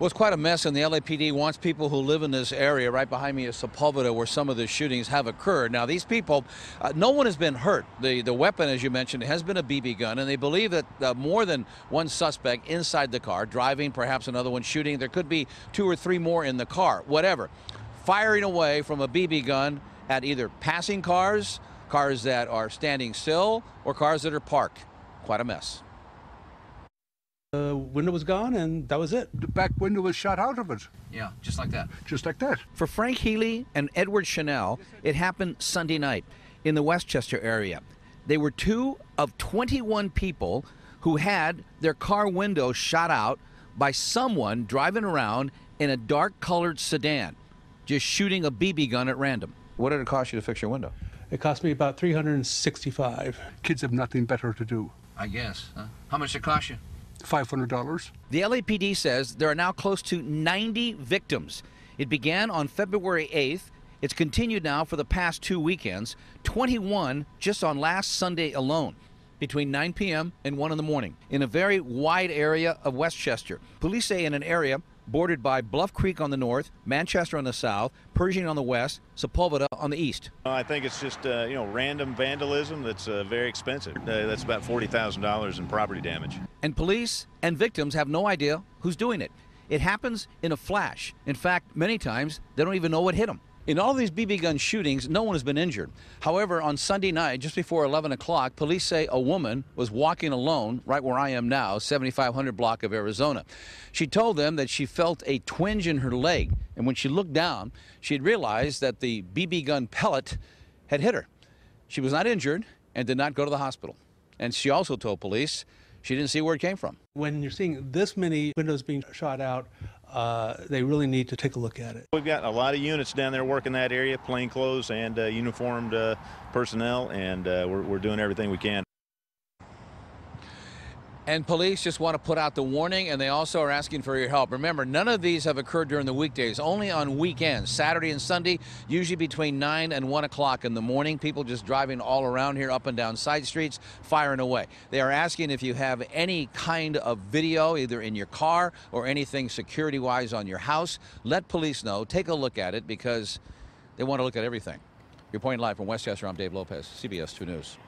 Well, it's quite a mess, and the LAPD wants people who live in this area. Right behind me is Sepulveda, where some of the shootings have occurred. Now, these people, no one has been hurt. The weapon, as you mentioned, has been a BB gun, and they believe that more than one suspect inside the car, driving, perhaps another one shooting. There could be 2 or 3 more in the car, whatever. Firing away from a BB gun at either passing cars, cars that are standing still, or cars that are parked. Quite a mess. The window was gone, and that was it. The back window was shot out of it. Yeah, just like that. Just like that. For Frank Healy and Edward Chanel, it happened Sunday night in the Westchester area. They were 2 of 21 people who had their car windows shot out by someone driving around in a dark-colored sedan, just shooting a BB gun at random. What did it cost you to fix your window? It cost me about $365. Kids have nothing better to do. I guess. How much did it cost you? $500. The LAPD says there are now close to 90 victims. It began on February 8th. It's continued now for the past 2 weekends, 21 just on last Sunday alone, between 9 p.m. and 1 in the morning, in a very wide area of Westchester. Police say in an area bordered by Bluff Creek on the north, Manchester on the south, Pershing on the west, Sepulveda on the east. I think it's just random vandalism that's very expensive. That's about $40,000 in property damage. And police and victims have no idea who's doing it. It happens in a flash. In fact, many times they don't even know what hit them. In all these BB gun shootings, no one has been injured. However, on Sunday night, just before 11 o'clock, police say a woman was walking alone right where I am now, 7500 block of Arizona. She told them that she felt a twinge in her leg, and when she looked down, she had realized that the BB gun pellet had hit her. She was not injured and did not go to the hospital. And she also told police she didn't see where it came from. When you're seeing this many windows being shot out, they really need to take a look at it. We've got a lot of units down there working that area, plainclothes and uniformed personnel, and we're doing everything we can. And police just want to put out the warning, and they also are asking for your help. Remember, none of these have occurred during the weekdays, only on weekends, Saturday and Sunday, usually between 9 and 1 o'clock in the morning. People just driving all around here, up and down side streets, firing away. They are asking if you have any kind of video, either in your car or anything security-wise on your house. Let police know. Take a look at it, because they want to look at everything. Reporting live from Westchester, I'm Dave Lopez, CBS 2 News.